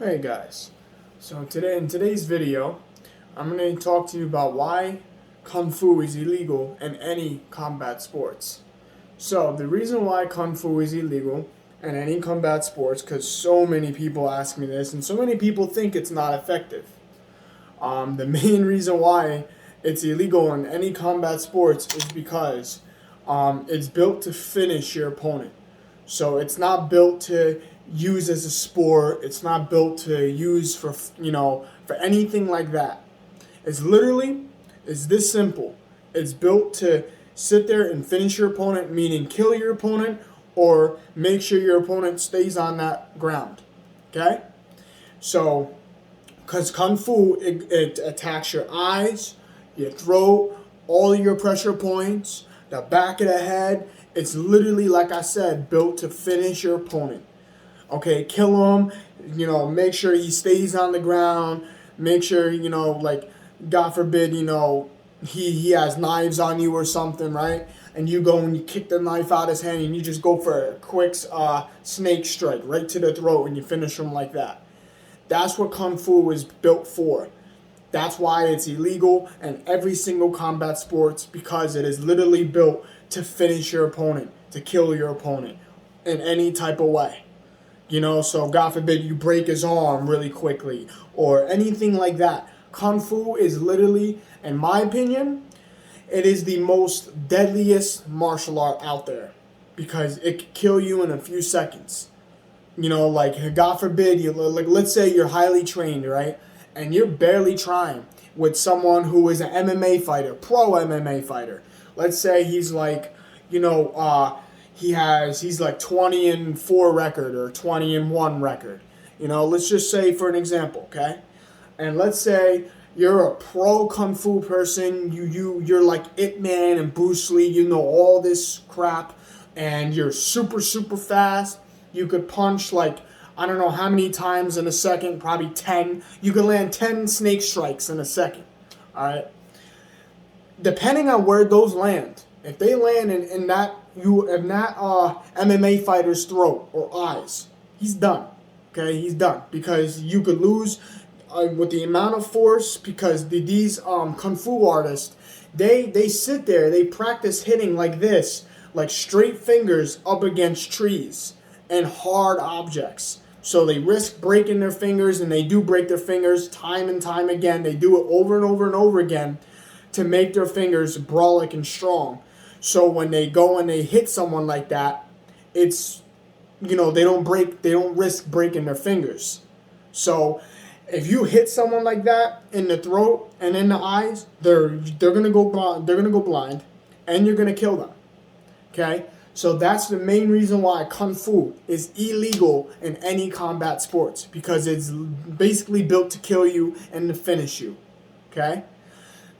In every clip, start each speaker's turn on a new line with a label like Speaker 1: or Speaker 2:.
Speaker 1: Hey guys, so in today's video, I'm going to talk to you about why Kung Fu is illegal in any combat sports. So the reason why Kung Fu is illegal in any combat sports, because so many people ask me this, and so many people think it's not effective. The main reason why it's illegal in any combat sports is because it's built to finish your opponent. So it's not built to use as a sport. It's not built to use for for anything like that. It's this simple. It's built to sit there and finish your opponent, meaning kill your opponent or make sure your opponent stays on that ground. Okay? So, because Kung Fu, it attacks your eyes, your throat, all of your pressure points, the back of the head. It's literally, like I said, built to finish your opponent. Okay, kill him, make sure he stays on the ground, make sure, like, God forbid, he has knives on you or something, right? And you go and you kick the knife out of his hand and you just go for a quick snake strike right to the throat and you finish him like that. That's what Kung Fu is built for. That's why it's illegal in every single combat sports, because it is literally built to finish your opponent, to kill your opponent in any type of way. So God forbid you break his arm really quickly or anything like that. Kung Fu is literally, in my opinion, it is the most deadliest martial art out there because it could kill you in a few seconds. Like, God forbid, let's say you're highly trained, right? And you're barely trying with someone who is an MMA fighter, pro MMA fighter. Let's say he's like, he's like 20-4 record or 20-1 record. Let's just say for an example, okay? And let's say you're a pro Kung Fu person, you're like Ip Man and Bruce Lee, you know all this crap, and you're super, super fast. You could punch like, I don't know how many times in a second, probably 10. You could land 10 snake strikes in a second, all right? Depending on where those land, if they land in that MMA fighter's throat or eyes, he's done. Okay, he's done because you could lose with the amount of force. Because these kung fu artists, they sit there, they practice hitting like this, like straight fingers up against trees and hard objects. So they risk breaking their fingers, and they do break their fingers time and time again. They do it over and over and over again to make their fingers brolic and strong. So when they go and they hit someone like that, it's, they don't risk breaking their fingers. So if you hit someone like that in the throat and in the eyes, they're gonna go blind, and you're gonna kill them. Okay? So that's the main reason why Kung Fu is illegal in any combat sports, because it's basically built to kill you and to finish you. Okay?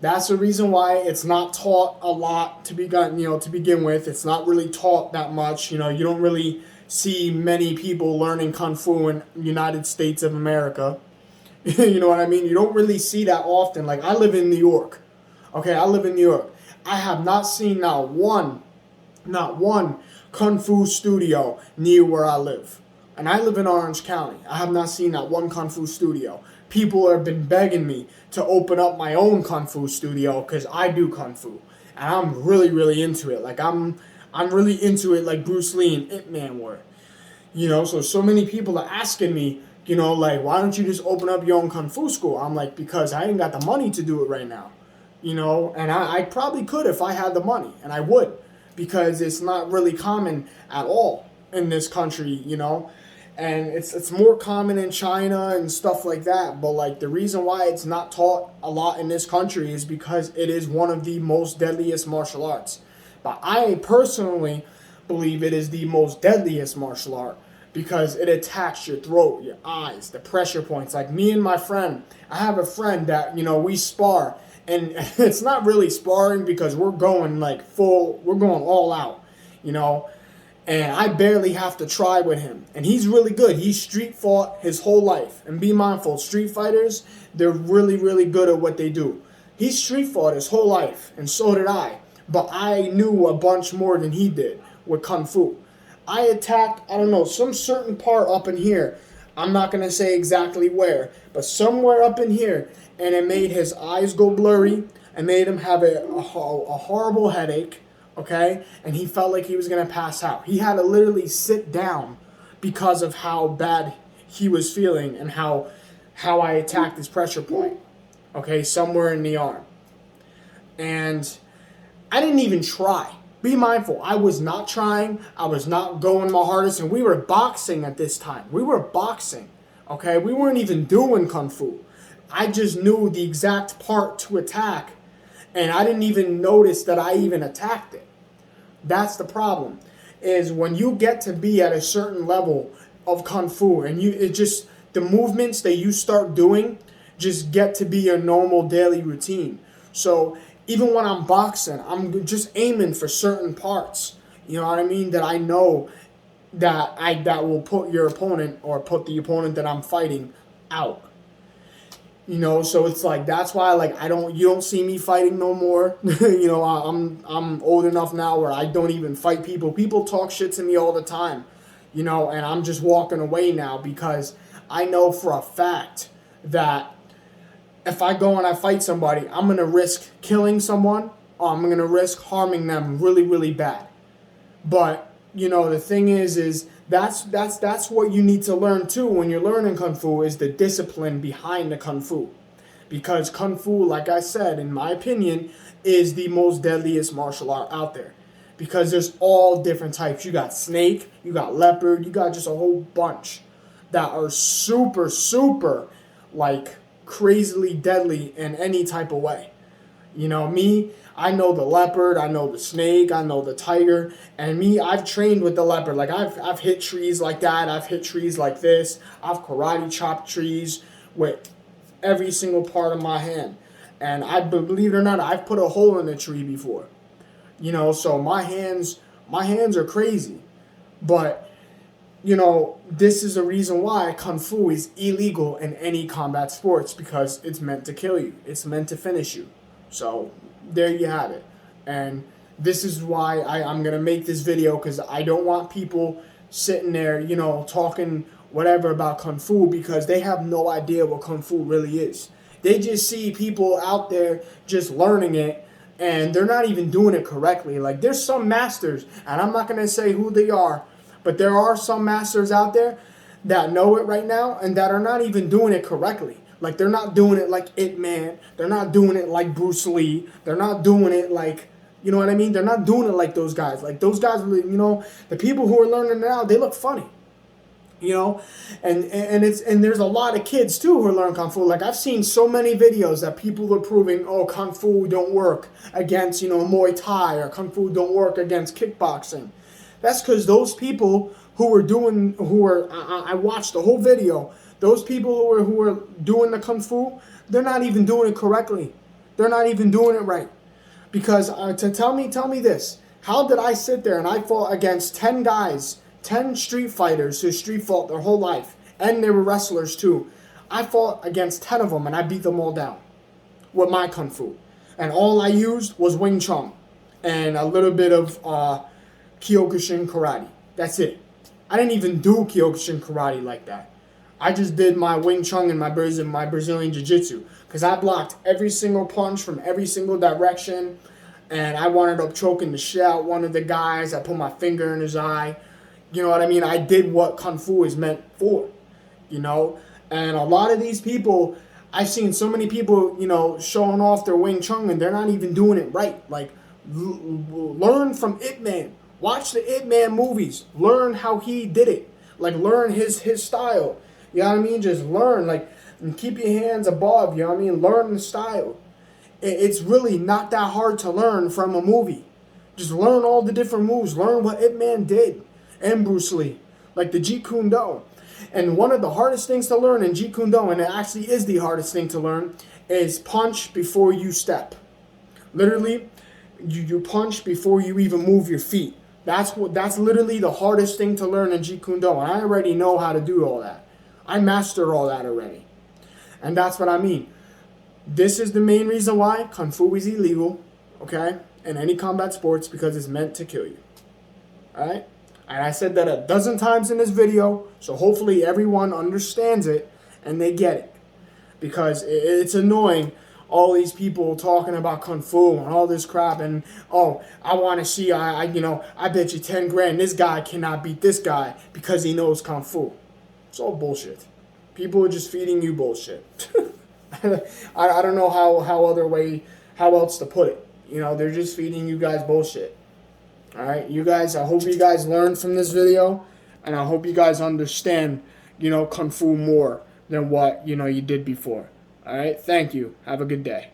Speaker 1: That's the reason why it's not taught a lot to begin with. It's not really taught that much. You don't really see many people learning Kung Fu in the United States of America. You know what I mean? You don't really see that often. Like, I live in New York. Okay, I live in New York. I have not seen not one Kung Fu studio near where I live. And I live in Orange County. I have not seen that one Kung Fu studio. People have been begging me to open up my own Kung Fu studio because I do Kung Fu. And I'm really, really into it. Like, I'm really into it like Bruce Lee and Ip Man were. So many people are asking me, like, why don't you just open up your own Kung Fu school? I'm like, because I ain't got the money to do it right now. And I probably could if I had the money, and I would, because it's not really common at all in this country, and it's more common in China and stuff like that. But like, the reason why it's not taught a lot in this country is because it is one of the most deadliest martial arts. But I personally believe it is the most deadliest martial art because it attacks your throat, your eyes, the pressure points. Like, me and my friend, I have a friend that, we spar, and it's not really sparring because we're going all out, and I barely have to try with him. And he's really good. He's street fought his whole life. And be mindful, street fighters, they're really, really good at what they do. He street fought his whole life, and so did I. But I knew a bunch more than he did with Kung Fu. I attacked, I don't know, some certain part up in here. I'm not going to say exactly where, but somewhere up in here. And it made his eyes go blurry and made him have a horrible headache, okay? And he felt like he was going to pass out. He had to literally sit down because of how bad he was feeling and how I attacked his pressure point, okay, somewhere in the arm. And I didn't even try. Be mindful. I was not trying. I was not going my hardest. And we were boxing at this time. We were boxing. Okay? We weren't even doing Kung Fu. I just knew the exact part to attack. And I didn't even notice that I even attacked it. That's the problem. Is when you get to be at a certain level of Kung Fu and the movements that you start doing just get to be your normal daily routine. So even when I'm boxing, I'm just aiming for certain parts. You know what I mean? That I know that will put your opponent or put the opponent that I'm fighting out. You know, so it's like that's why like you don't see me fighting no more. You know, I'm old enough now where I don't even fight people. People talk shit to me all the time. You know, and I'm just walking away now because I know for a fact that if I go and I fight somebody, I'm going to risk killing someone or I'm going to risk harming them really, really bad. But, you know, the thing is that's what you need to learn too when you're learning Kung Fu is the discipline behind the Kung Fu. Because Kung Fu, like I said, in my opinion, is the most deadliest martial art out there. Because there's all different types. You got snake, you got leopard, you got just a whole bunch that are super, super, like, crazily deadly in any type of way. You know, me, I know the leopard, I know the snake, I know the tiger, and me, I've trained with the leopard. Like, I've hit trees like that, I've hit trees like this, I've karate chopped trees with every single part of my hand. And I believe it or not, I've put a hole in a tree before. You know, so my hands are crazy. But you know, this is a reason why Kung Fu is illegal in any combat sports because it's meant to kill you. It's meant to finish you. So, there you have it. And this is why I'm going to make this video because I don't want people sitting there, you know, talking whatever about Kung Fu because they have no idea what Kung Fu really is. They just see people out there just learning it and they're not even doing it correctly. Like, there's some masters, and I'm not going to say who they are, but there are some masters out there that know it right now and that are not even doing it correctly. Like, they're not doing it like Ip Man. They're not doing it like Bruce Lee. They're not doing it like, you know what I mean? They're not doing it like those guys. Like, those guys, you know, the people who are learning now, they look funny. You know, and there's a lot of kids too who learn Kung Fu. Like, I've seen so many videos that people are proving, oh, Kung Fu don't work against, you know, Muay Thai, or Kung Fu don't work against kickboxing. That's because those people I watched the whole video. Those people who are doing the Kung Fu, they're not even doing it correctly. They're not even doing it right. Because tell me this. How did I sit there and I fought against 10 guys, 10 street fighters who street fought their whole life, and they were wrestlers too. I fought against 10 of them and I beat them all down with my Kung Fu. And all I used was Wing Chun and a little bit of Kyokushin karate. That's it. I didn't even do Kyokushin karate like that. I just did my Wing Chun and my Brazilian Jiu-Jitsu because I blocked every single punch from every single direction, and I wound up choking the shit out one of the guys. I put my finger in his eye. You know what I mean? I did what Kung Fu is meant for, you know? And a lot of these people, I've seen so many people, you know, showing off their Wing Chun and they're not even doing it right. Like, learn from Ip Man. Watch the Ip Man movies. Learn how he did it. Like, learn his style. You know what I mean? Just learn. Like, and keep your hands above. You know what I mean? Learn the style. It's really not that hard to learn from a movie. Just learn all the different moves. Learn what Ip Man did. And Bruce Lee. Like the Jeet Kune Do. And one of the hardest things to learn in Jeet Kune Do, and it actually is the hardest thing to learn, is punch before you step. Literally, you punch before you even move your feet. That's literally the hardest thing to learn in Jeet Kune Do, and I already know how to do all that. I mastered all that already. And that's what I mean. This is the main reason why Kung Fu is illegal, okay, in any combat sports, because it's meant to kill you. Alright? And I said that a dozen times in this video, so hopefully everyone understands it and they get it. Because it's annoying, all these people talking about Kung Fu and all this crap, and oh, I want to see, I bet you 10 grand this guy cannot beat this guy because he knows Kung Fu. It's all bullshit. People are just feeding you bullshit. I don't know how else to put it. They're just feeding you guys bullshit. All right, you guys, I hope you guys learned from this video, and I hope you guys understand, Kung Fu more than what, you did before. All right, thank you. Have a good day.